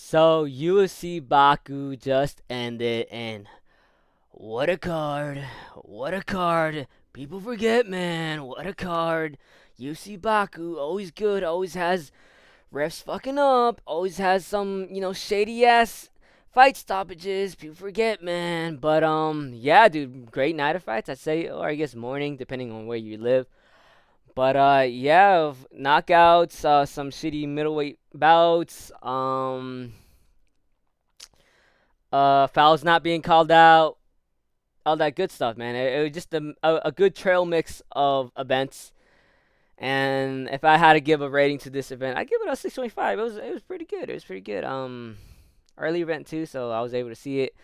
So UFC Baku just ended, and what a card! What a card! People forget, man. What a card! UFC Baku, always good. Always has refs fucking up. Always has some, shady ass fight stoppages. People forget, man. But yeah, dude, great night of fights. I'd say, or I guess morning, depending on where you live. But yeah, knockouts, some shitty middleweight bouts. Fouls not being called out, all that good stuff, man. It was just a good trail mix of events. And if I had to give a rating to this event, I'd give it a 6.5. It was pretty good. It was pretty good. Early event too, so I was able to see it.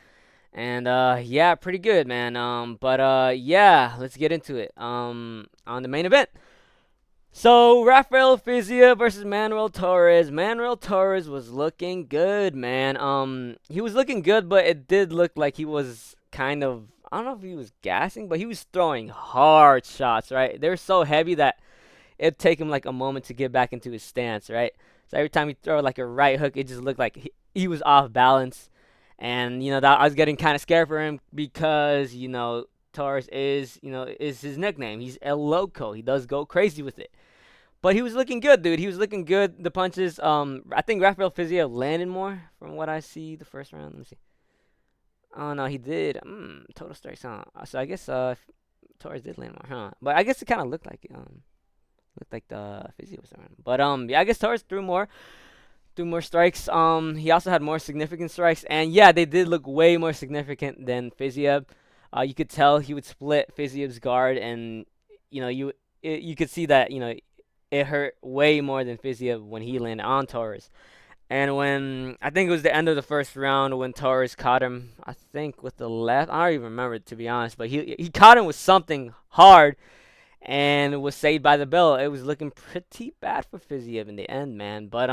And yeah, pretty good, man. But yeah, let's get into it. On the main event. So Rafael Fiziev versus Manuel Torres. Manuel Torres was looking good, man. He was looking good, but it did look like he was kind of, I don't know if he was gassing, but he was throwing hard shots, right? They were so heavy that it'd take him like a moment to get back into his stance, right? So every time he throw like a right hook, it just looked like he was off balance, and that I was getting kind of scared for him because Torres is his nickname. He's El Loco. He does go crazy with it. But he was looking good, dude. He was looking good. The punches, I think Rafael Fiziev landed more from what I see the first round. Let me see. Oh no, he did. Total strikes, huh? So I guess Torres did land more, huh? But I guess it kind of looked like the Fiziev was around. But yeah, I guess Torres threw more strikes. He also had more significant strikes, and yeah, they did look way more significant than Fiziev. You could tell he would split Fiziev's guard, and you could see that it hurt way more than Fiziev when he landed on Torres. And when I think it was the end of the first round when Torres caught him, I think with the left. I don't even remember to be honest, but he caught him with something hard and was saved by the bell. It was looking pretty bad for Fiziev in the end, man. But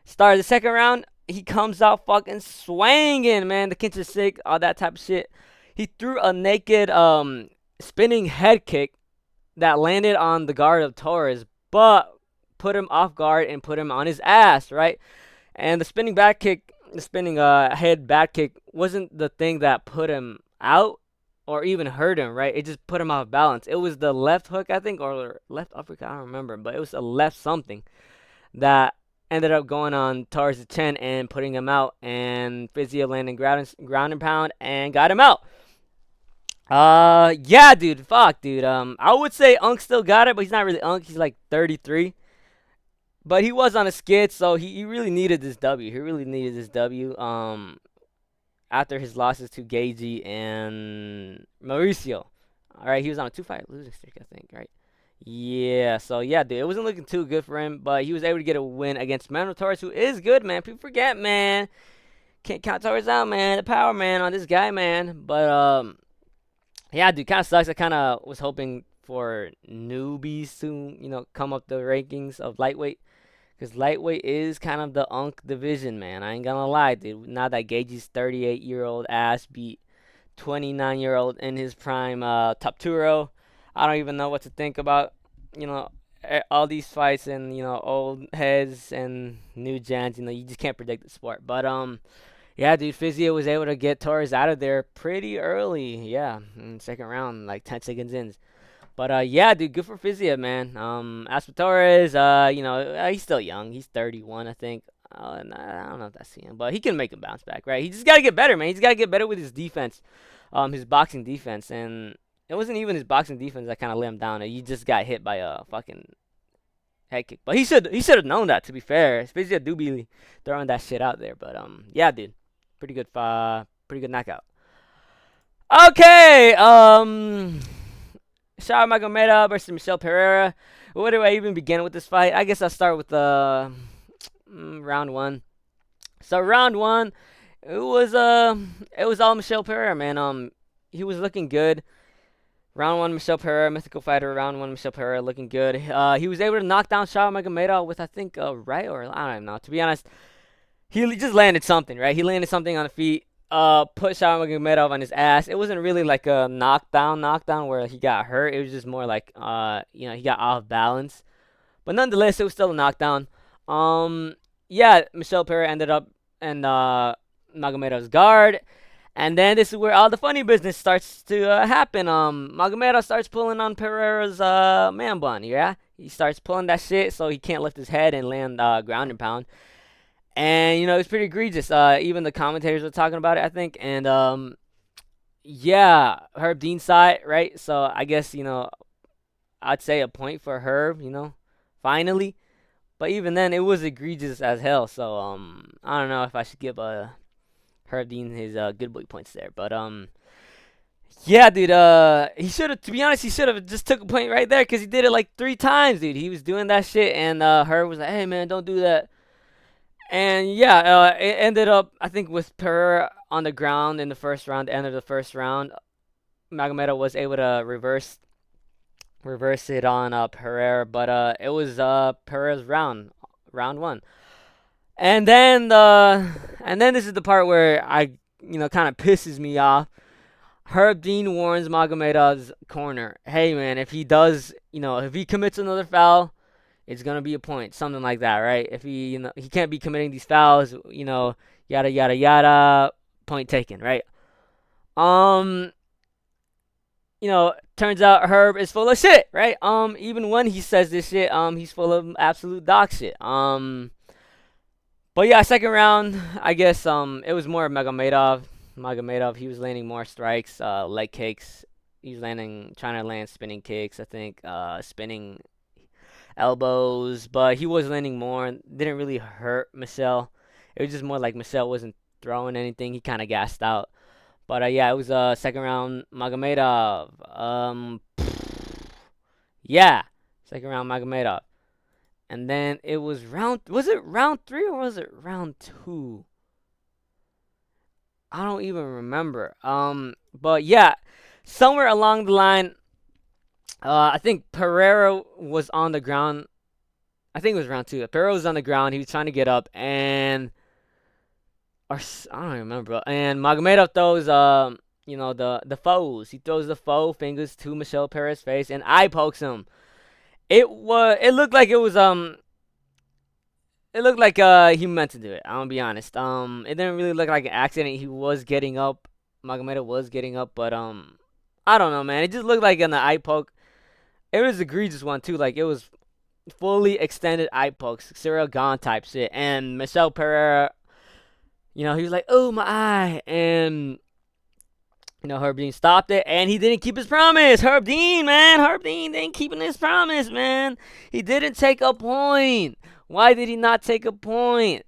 start of the second round, he comes out fucking swinging, man. The Kinshasa sick, all that type of shit. He threw a naked spinning head kick that landed on the guard of Torres, but put him off guard and put him on his ass, right? And the spinning head back kick wasn't the thing that put him out or even hurt him, right? It just put him off balance. It was the left hook, I think, or left uppercut, I don't remember, but it was a left something that ended up going on Torres' chin and putting him out, and Fiziev landing ground and pound and got him out. Yeah, dude, fuck, dude. I would say Unk still got it, but he's not really Unk. He's like 33. But he was on a skid, so he really needed this W. He really needed this W. After his losses to Gagey and Mauricio. All right, he was on a 2-fight losing streak, I think, right? Yeah, so yeah, dude, it wasn't looking too good for him, but he was able to get a win against Manuel Torres, who is good, man. People forget, man. Can't count Torres out, man. The power, man, on this guy, man. But yeah, dude, kind of sucks. I kind of was hoping for newbies to, come up the rankings of lightweight. Because lightweight is kind of the unk division, man. I ain't gonna lie, dude. Now that Gage's 38-year-old ass beat 29-year-old in his prime top Turo, I don't even know what to think about, you know, all these fights and, old heads and new gens. You just can't predict the sport. But, yeah, dude, Fizio was able to get Torres out of there pretty early. Yeah, in the second round, like 10 seconds in. But yeah, dude, good for Fiziev, man. As for Torres, he's still young. He's 31, I think. And I don't know if that's him, but he can make a bounce back, right? He just gotta get better, man. He's gotta get better with his defense, his boxing defense, and it wasn't even his boxing defense that kind of let him down. He just got hit by a fucking head kick. But he should have known that. To be fair, Fiziev do be throwing that shit out there. But yeah, dude, pretty good knockout. Okay, Shah Magomedov versus Michelle Pereira. Where do I even begin with this fight? I guess I'll start with round one. So round one, it was all Michelle Pereira, man. He was looking good. Round one, Michelle Pereira, mythical fighter. Round one, Michelle Pereira, looking good. He was able to knock down Shah Magomedov with I think a right or I don't know. To be honest, he just landed something, right? He landed something on the feet. Put Shah Magomedov on his ass. It wasn't really like a knockdown where he got hurt. It was just more like he got off balance. But nonetheless, it was still a knockdown. Um, yeah, Michelle Pereira ended up in Magomedov's guard. And then this is where all the funny business starts to happen. Magomedov starts pulling on Pereira's man bun. Yeah, he starts pulling that shit so he can't lift his head and land ground and pound. And it's pretty egregious. Even the commentators were talking about it, I think. And yeah, Herb Dean's side, right? So I guess I'd say a point for Herb. Finally. But even then, it was egregious as hell. So I don't know if I should give Herb Dean his good boy points there. But yeah, dude. He should have. To be honest, he should have just took a point right there because he did it like 3 times, dude. He was doing that shit, and Herb was like, "Hey, man, don't do that." And yeah, it ended up, I think, with Pereira on the ground in the first round. End of the first round, Magomedov was able to reverse it on Pereira, but it was Pereira's round one. And then this is the part where I kind of pisses me off. Herb Dean warns Magomedov's corner, "Hey man, if he does, if he commits another foul, it's gonna be a point," something like that, right? If he can't be committing these fouls, yada yada yada, point taken, right? Um, turns out Herb is full of shit, right? Even when he says this shit, he's full of absolute dog shit. But yeah, second round, I guess it was more Magomedov. Magomedov, he was landing more strikes, leg kicks. He was trying to land spinning kicks, I think, spinning elbows, but he was landing more. Didn't really hurt Michelle. It was just more like Michelle wasn't throwing anything. He kind of gassed out. But yeah, it was second round Magomedov. Yeah, second round Magomedov. And then it was was it round 3 or was it round 2? I don't even remember. But yeah, somewhere along the line, I think Pereira was on the ground. I think it was round 2. Pereira was on the ground. He was trying to get up, and or I don't remember. And Magomedov throws the foes. He throws the faux fingers to Michelle Pereira's face and eye pokes him. It looked like he meant to do it. I'm gonna be honest. It didn't really look like an accident. He was getting up. Magomedov was getting up, but I don't know, man. It just looked like an eye poke. It was an egregious one too. Like it was fully extended eye pokes, Cyril Gahn type shit. And Michelle Pereira, he was like, "Oh my eye," and Herb Dean stopped it, and he didn't keep his promise. Herb Dean, man, Herb Dean didn't keep his promise, man. He didn't take a point. Why did he not take a point?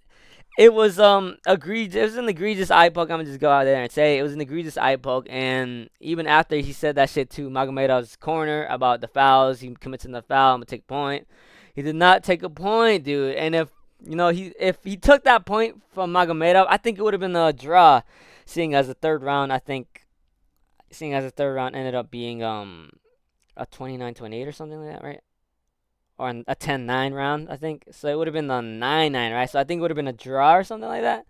It was egregious. It was an egregious eye poke. I'm gonna just go out there and say it was an egregious eye poke. And even after he said that shit to Magomedov's corner about the fouls, he commits the foul. I'm gonna take a point. He did not take a point, dude. And if he took that point from Magomedov, I think it would have been a draw. Seeing as the third round ended up being a 29-28 or something like that, right? Or a 10-9 round, I think. So it would have been the 9-9, right? So I think it would have been a draw or something like that.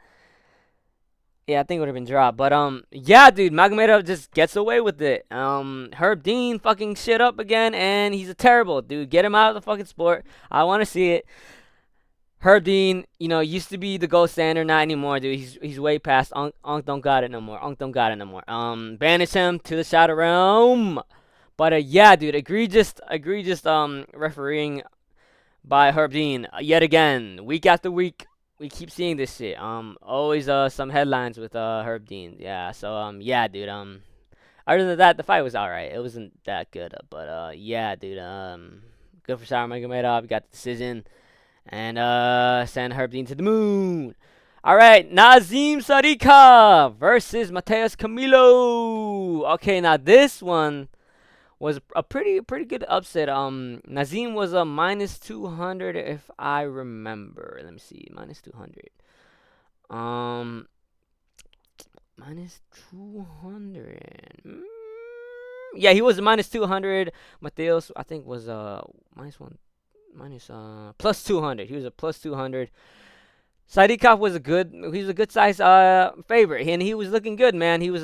Yeah, I think it would have been draw. But yeah, dude, Magomedov just gets away with it. Herb Dean fucking shit up again, and he's a terrible dude. Get him out of the fucking sport. I want to see it. Herb Dean, used to be the gold standard, not anymore, dude. He's way past. Unk don't got it no more. Unk don't got it no more. Banish him to the shadow realm. But yeah, dude, egregious refereeing by Herb Dean yet again, week after week. We keep seeing this shit. Always some headlines with Herb Dean. Yeah, so yeah, dude. Other than that, the fight was alright. It wasn't that good, but yeah, dude. Good for Sauer Magomedov. Got the decision, and send Herb Dean to the moon. All right, Nazim Sadikov versus Mateus Camilo. Okay, now this one was a pretty good upset. Nazim was a minus 200 if I remember. Let me see, minus 200. Minus 200. Yeah, he was a minus 200. Mateus, I think, was plus 200. He was a plus 200. Sadikov was a good size favorite, and he was looking good, man. He was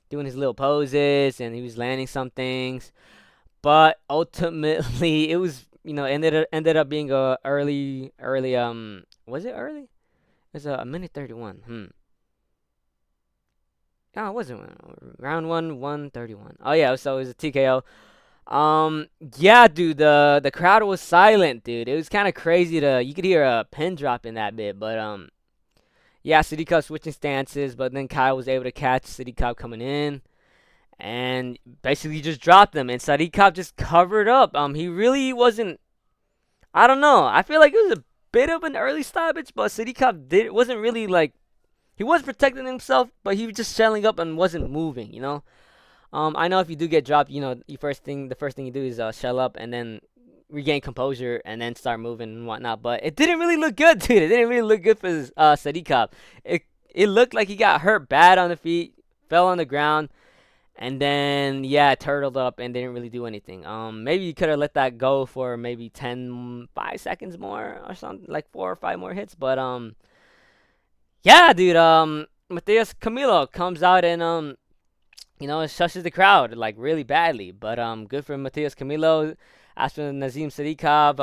doing his little poses, and he was landing some things. But ultimately, it was ended up being a early was it early? It's a minute 31. No, it wasn't round one 131. Oh yeah, so it was a TKO. Yeah, dude, the crowd was silent, dude. It was kind of crazy to you could hear a pin drop in that bit, but yeah, City Cup switching stances, but then Kyle was able to catch City Cup coming in and basically just dropped them, and City Cup just covered up. He really wasn't. I don't know. I feel like it was a bit of an early stoppage, but City Cup wasn't really like he was protecting himself, but he was just shelling up and wasn't moving. I know if you do get dropped, the first thing you do is shell up and then regain composure and then start moving and whatnot. But it didn't really look good, dude. It didn't really look good for Sadikov. It looked like he got hurt bad on the feet, fell on the ground, and then yeah, turtled up and didn't really do anything. Maybe you could have let that go for maybe 5 seconds more or something, like 4 or 5 more hits. But yeah, dude. Matheus Camilo comes out and it shushes the crowd like really badly. But good for Matheus Camilo. As for Nazim Sadikov,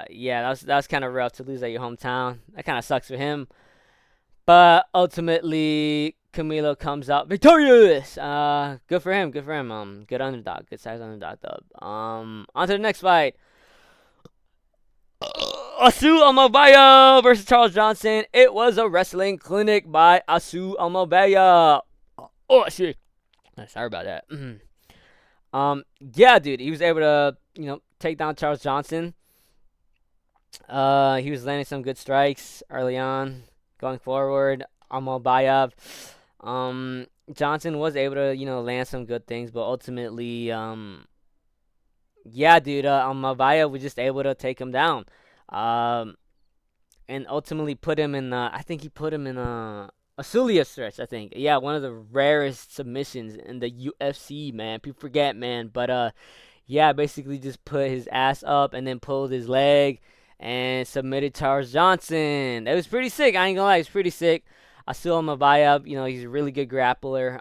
yeah, that was kind of rough to lose at your hometown. That kind of sucks for him. But ultimately, Camilo comes out victorious. Good for him. Good for him. Good underdog. Good size underdog dub. On to the next fight. Asu Almabaya versus Charles Johnson. It was a wrestling clinic by Asu Almabaya. Oh shit. Sorry about that. Yeah, dude, he was able to, take down Charles Johnson. He was landing some good strikes early on, going forward. Almobayev, Johnson was able to, land some good things, but ultimately, yeah, dude, Almobayev was just able to take him down, and ultimately put him in. I think he put him in a Sulia stretch, I think. Yeah, one of the rarest submissions in the UFC, man. People forget, man. But yeah, basically just put his ass up and then pulled his leg and submitted Charles Johnson. It was pretty sick. I ain't gonna lie, it's pretty sick. Asul Mabayev, he's a really good grappler.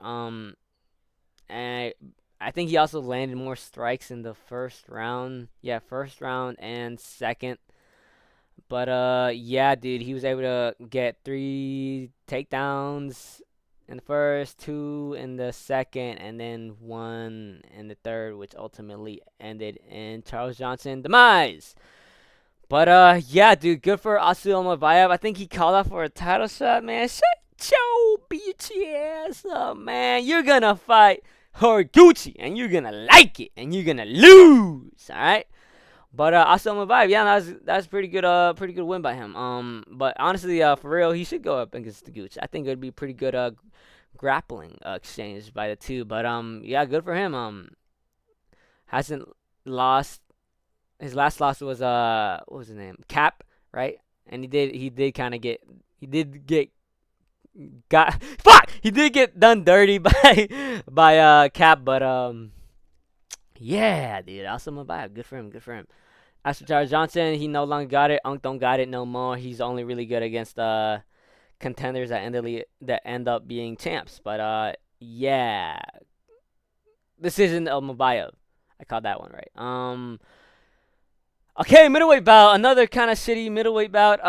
And I think he also landed more strikes in the first round. Yeah, first round and second. But yeah, dude, he was able to get 3 takedowns in the first, 2 in the second, and then 1 in the third, which ultimately ended in Charles Johnson demise. But yeah, dude, good for Asil Mavayev. I think he called out for a title shot, man. Shut your bitch ass up, man. You're gonna fight Horiguchi, and you're gonna like it, and you're gonna lose, all right? But Asil Mavayev, yeah, that's pretty good win by him. But honestly, for real, he should go up against the Gooch. I think it would be pretty good grappling exchange by the two. But yeah, good for him. Hasn't lost. His last loss was what was his name? Cap, right? And he did kind of get he did get got fuck he did get done dirty by Cap. But yeah, dude, Asil Mavayev, good for him, good for him. As for Charles Johnson, he no longer got it. Unk don't got it no more. He's only really good against contenders that end up being champs. But yeah, decision of Mabayev. I called that one right. Okay, middleweight bout. Another kind of shitty middleweight bout.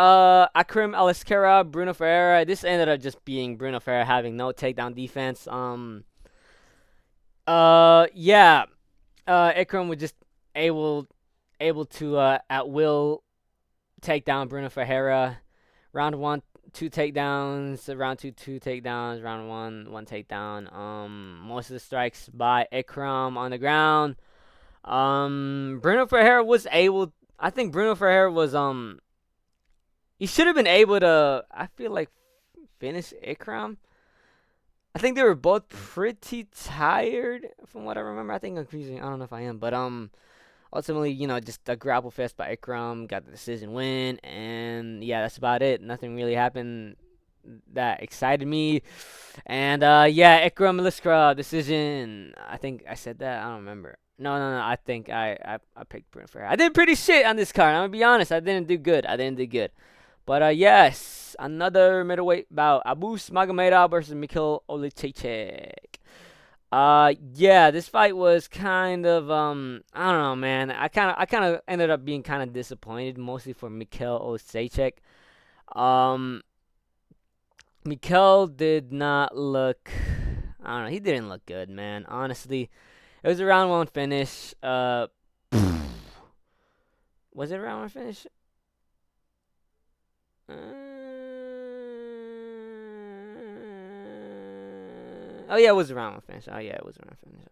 Akrim Aliskera, Bruno Ferreira. This ended up just being Bruno Ferreira having no takedown defense. Yeah. Ikram was just able to at will take down Bruno Ferreira. Round 1, 2 takedowns. Round 2, 2 takedowns. Round 1, 1 takedown. Most of the strikes by Ikram on the ground. Bruno Ferreira was able. I think Bruno Ferreira was he should have been able to. I feel like finish Ikram. I think they were both pretty tired from what I remember. I think I'm confusing. I don't know if I am, but ultimately, just a grapple fest by Ikram, got the decision win, and yeah, that's about it. Nothing really happened that excited me. And yeah, Ikram Liskra decision. I think I said that. I don't remember. No. I think I picked Bruno Ferreira. I did pretty shit on this card. I'm gonna be honest. I didn't do good. But yes, another middleweight bout. Abus Magomedov versus Mikhail Oleksiejczuk. Yeah, this fight was kind of I don't know, man. I kind of ended up being kind of disappointed, mostly for Mikhail Osacek. Um, Mikhail did not look. I don't know. He didn't look good, man. Honestly, it was a round one finish. Was it a round one finish? Oh yeah, it was a round one finish. Oh yeah, it was a round finish.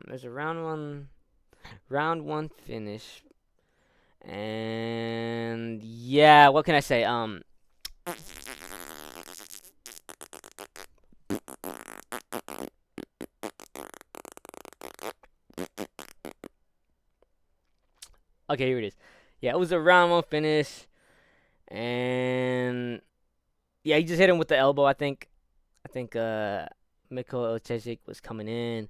There's a round one finish, and yeah, what can I say? Okay, here it is. Yeah, it was a round one finish, and yeah, he just hit him with the elbow. I think Mikhail Ochechik was coming in,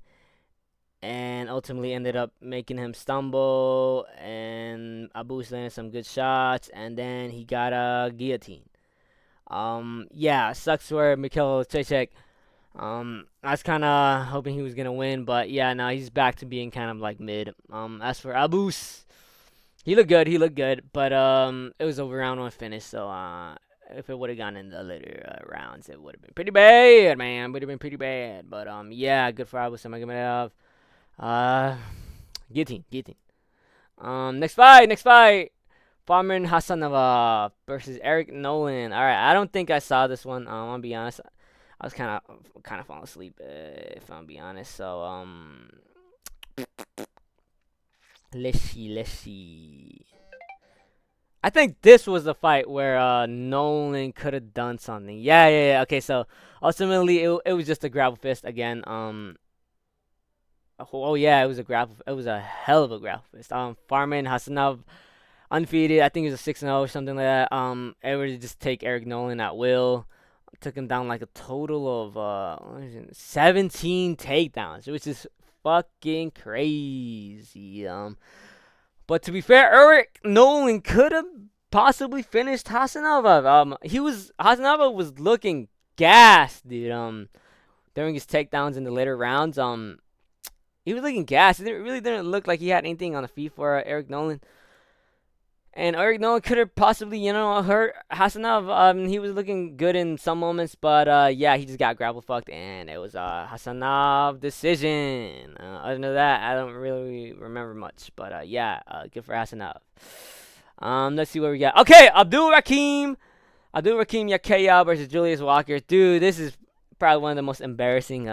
and ultimately ended up making him stumble. And Abu's landed some good shots, and then he got a guillotine. Yeah, sucks for Mikhail Ochechik. I was kind of hoping he was gonna win, but yeah, no, he's back to being kind of like mid. As for Abus, he looked good. He looked good, but it was a round one finish. So if it would have gone in the later rounds, it would have been pretty bad, man. Would have been pretty bad. But yeah, good for Abus Magomedov. Uh, guillotine. Next fight. Farman Hassanova versus Eric Nolan. All right, I don't think I saw this one. I'll be honest. I was kind of falling asleep, if I'm be honest. So let's see. I think this was the fight where Nolan could have done something. Yeah. Okay, so ultimately it was just a grapple fist again. Oh yeah, it was a grapple. It was a hell of a grapple fist. Farman Hassanov undefeated. I think it was a 6-0 or something like that. Able to just take Eric Nolan at will. Took him down like a total of 17 takedowns, which is fucking crazy. But to be fair, Eric Nolan could have possibly finished Hasanova. Hasanova was looking gassed, dude. During his takedowns in the later rounds, he was looking gassed. It really didn't look like he had anything on the feet for Eric Nolan. And Eric Nolan could have possibly, hurt Hasanov. He was looking good in some moments, but yeah, he just got grapple fucked, and it was a Hasanov decision. Other than that, I don't really remember much, but yeah, good for Hasanov. Let's see what we got. Okay, Abdul Rakim Yakaya versus Julius Walker. Dude, this is probably one of the most embarrassing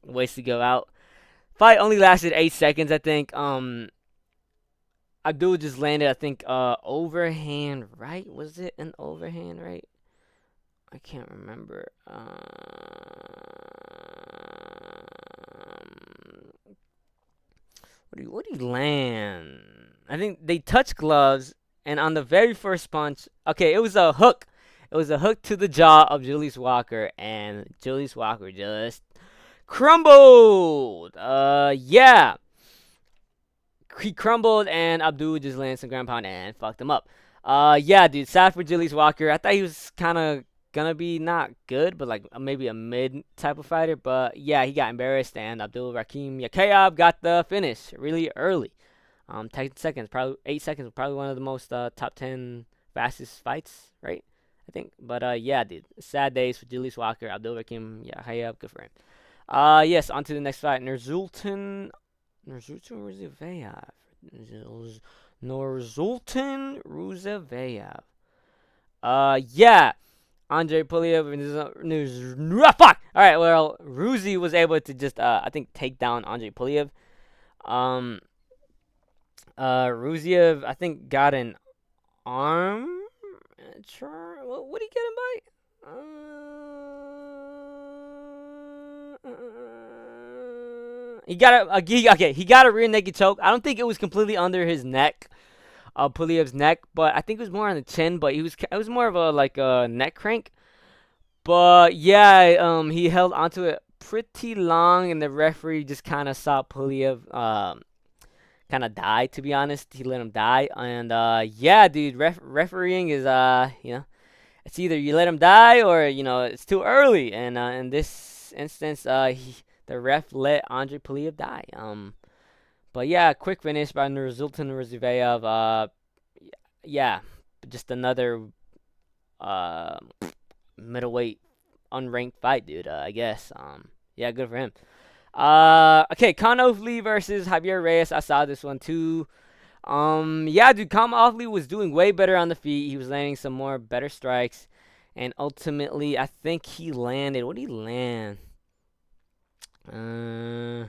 ways to go out. Fight only lasted 8 seconds, I think. Abdul just landed, I think, overhand right? Was it an overhand right? I can't remember. What do you land? I think they touched gloves, and on the very first punch, okay, it was a hook. It was a hook to the jaw of Julius Walker, and Julius Walker just crumbled. Yeah. He crumbled, and Abdul just landed some ground pound and fucked him up. Yeah, dude, sad for Julius Walker. I thought he was kind of gonna be not good, but like maybe a mid type of fighter. But yeah, he got embarrassed, and Abdul Rakim Yakayab got the finish really early. 10 seconds, probably 8 seconds, probably one of the most top 10 fastest fights, right? I think. But yeah, dude, sad days for Julius Walker. Abdul Rakim Yakayab, good for him. Yes, on to the next fight. Nursultan Ruzevayev. Nursultan Ruzevayev. Yeah. Andre Puliev. Fuck! Alright, well, Ruzi was able to just, I think, take down Andre Puliev. Ruziev, I think, got an arm. What did he get him by? He got he got a rear naked choke. I don't think it was completely under his neck, Puliev's neck, but I think it was more on the chin. But it was more of a like a neck crank. But yeah, he held onto it pretty long, and the referee just kind of saw Puliev kind of die. To be honest, he let him die, and yeah, dude, refereeing is it's either you let him die or it's too early. And in this instance, the ref let Andre Poliev die. But yeah, quick finish by Nursultan Nazarbayev. Yeah, just another uh middleweight unranked fight, dude. I guess. Yeah, good for him. Okay, Conor Lee versus Javier Reyes. I saw this one too. Yeah, dude, Conor was doing way better on the feet. He was landing some more better strikes, and ultimately, I think he landed. What did he land? I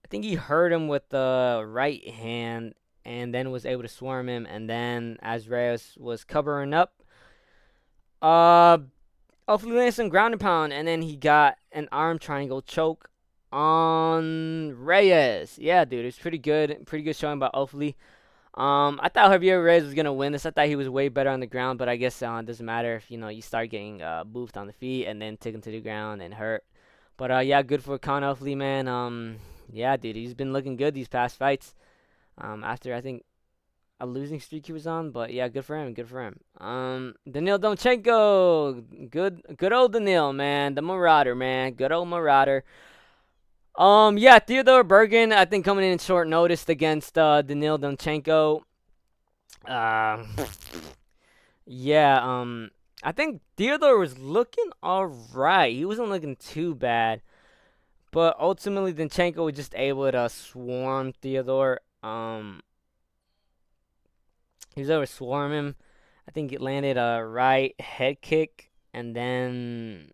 think he hurt him with the right hand, and then was able to swarm him. And then, as Reyes was covering up, uh, hopefully landed some ground and pound, and then he got an arm triangle choke on Reyes. Yeah, dude, it's pretty good showing by hopefully. I thought Javier Reyes was gonna win this. I thought he was way better on the ground, but I guess it doesn't matter if you start getting boofed on the feet and then taken to the ground and hurt. But yeah, good for Conor Lee, man. Yeah, dude, he's been looking good these past fights. After I think a losing streak he was on, but yeah, good for him, good for him. Daniil Domchenko, good old Daniil, man, the Marauder, man, good old Marauder. Yeah, Theodore Bergen, I think coming in short notice against Daniil Domchenko. Uh, yeah, I think Theodore was looking alright. He wasn't looking too bad, but ultimately Domchenko was just able to swarm Theodore. He was able to swarm him. I think it landed a right head kick, and then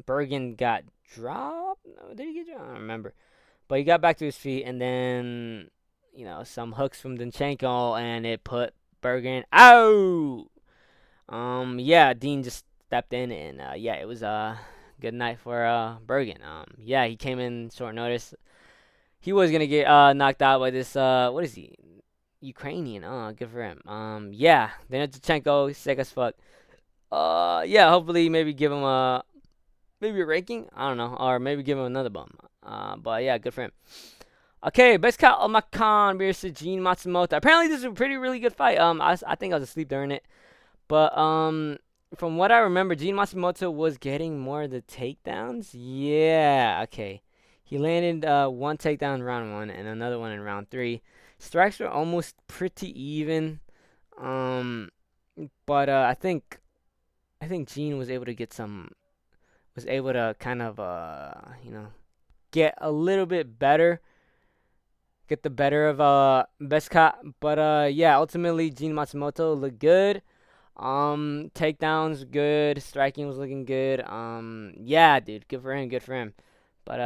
Bergen got dropped. No, did he get dropped? I don't remember. But he got back to his feet, and then some hooks from Domchenko, and it put Bergen out. Yeah, Dean just stepped in, and yeah, it was a good night for Bergen. Yeah, he came in short notice. He was gonna get knocked out by this what is he? Ukrainian. Oh, good for him. Yeah, Daniil Domchenko, sick as fuck. Yeah, hopefully maybe give him maybe a ranking. I don't know, or maybe give him another bum. But yeah, good for him. Okay, best cat Makan versus Gene Matsumoto. Apparently, this is a really good fight. I think I was asleep during it, but from what I remember, Gene Matsumoto was getting more of the takedowns. Yeah, okay. He landed one takedown in round 1 and another one in round 3. Strikes were almost pretty even. But I think Gene was able to kind of get a little bit better, get the better of Beskot. But yeah, ultimately Gene Matsumoto looked good. Takedowns good, striking was looking good. Yeah, dude, good for him, good for him. But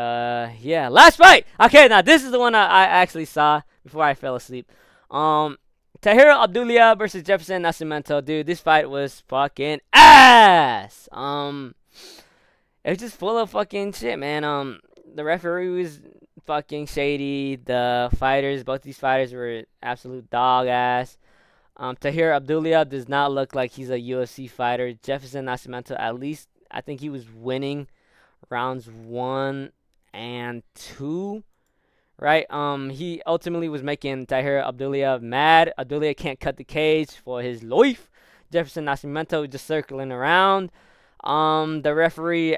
yeah, last fight. Okay, now this is the one I actually saw before I fell asleep. Tahir Abdullah versus Jefferson Nascimento. Dude, this fight was fucking ass. It was just full of fucking shit, man. The referee was fucking shady. The fighters, both these fighters were absolute dog ass. Tahir Abdullah does not look like he's a UFC fighter. Jefferson Nascimento, at least I think he was winning rounds 1 and 2, right? He ultimately was making Tahir Abdullah mad. Abdullah can't cut the cage for his life. Jefferson Nascimento just circling around. The referee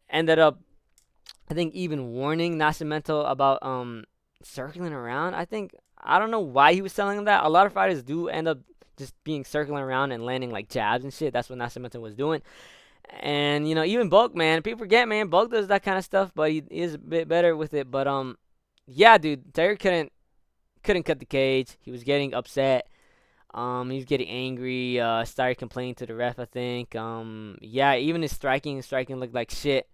ended up, I think, even warning Nascimento about circling around. I don't know why he was telling him that. A lot of fighters do end up just being circling around and landing like jabs and shit. That's what Nascimento was doing. And even Bulk, man, people forget, man, Bulk does that kind of stuff, but he is a bit better with it. But yeah, dude, Terry couldn't cut the cage. He was getting upset. He was getting angry. Started complaining to the ref, I think. Yeah, even his striking looked like shit.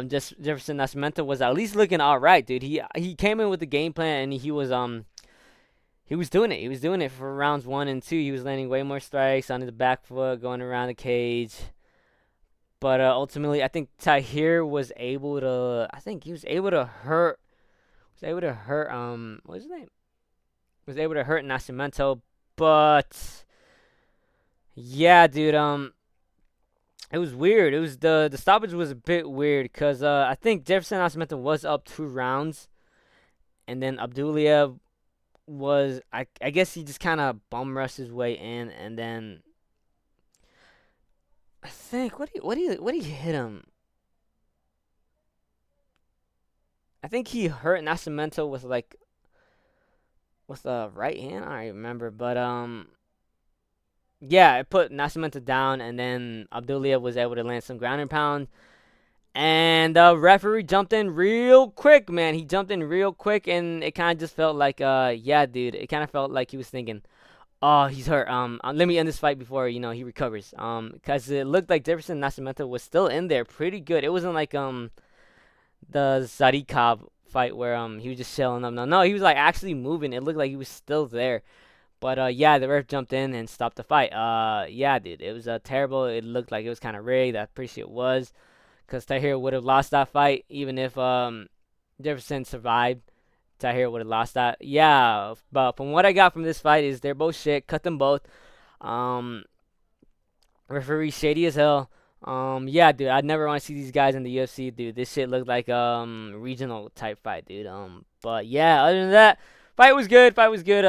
Just Jefferson Nascimento was at least looking all right, dude. He came in with the game plan, and he was doing it. He was doing it for rounds 1 and 2. He was landing way more strikes on his back foot, going around the cage. But ultimately, I think Tahir was able to. I think he was able to hurt. What was his name? Was able to hurt Nascimento, but yeah, dude. It was weird. It was the stoppage was a bit weird because I think Jefferson Nascimento was up 2 rounds, and then Abdullah was I guess he just kind of bum rushed his way in, and then I think what he hit him. I think he hurt Nascimento with like with the right hand. I don't remember, but yeah, it put Nascimento down, and then Abdullah was able to land some ground and pound. And the referee jumped in real quick, man. He jumped in real quick, and it kind of just felt like, yeah, dude. It kind of felt like he was thinking, oh, he's hurt. Let me end this fight before he recovers. Because it looked like Jefferson Nascimento was still in there, pretty good. It wasn't like the Zarikov fight where he was just chilling up. No, he was like actually moving. It looked like he was still there. But yeah, the ref jumped in and stopped the fight. Yeah, dude, it was terrible. It looked like it was kind of rigged. I'm pretty sure it was, because Tahir would have lost that fight even if Jefferson survived. Tahir would have lost that. Yeah, but from what I got from this fight is they're both shit. Cut them both. Um, Referee shady as hell. Yeah, dude, I'd never want to see these guys in the UFC, dude. This shit looked like regional type fight, dude. But yeah, other than that, fight was good. Fight was good.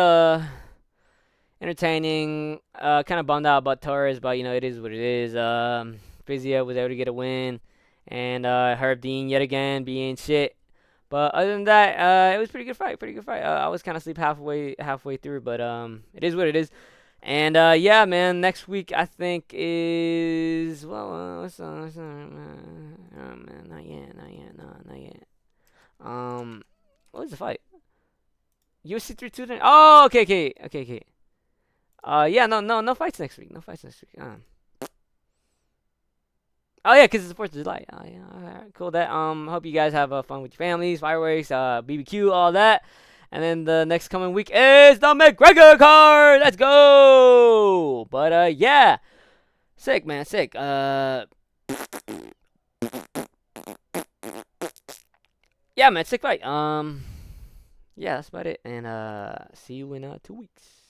Entertaining. Kind of bummed out about Torres, but it is what it is. Fiziev was able to get a win, and Herb Dean yet again being shit. But other than that, it was pretty good fight. Pretty good fight. I was kind of asleep halfway through, but it is what it is. And yeah, man. Next week I think is man, not yet. What was the fight? UFC 3-2. Oh, okay. Yeah, no fights next week. No fights next week. Oh yeah, 'cause it's the 4th of July. Oh yeah, alright, cool. That hope you guys have fun with your families, fireworks, BBQ, all that. And then the next coming week is the McGregor card. Let's go. But yeah, sick man, sick. Yeah, man, sick fight. Yeah, that's about it. And see you in 2 weeks.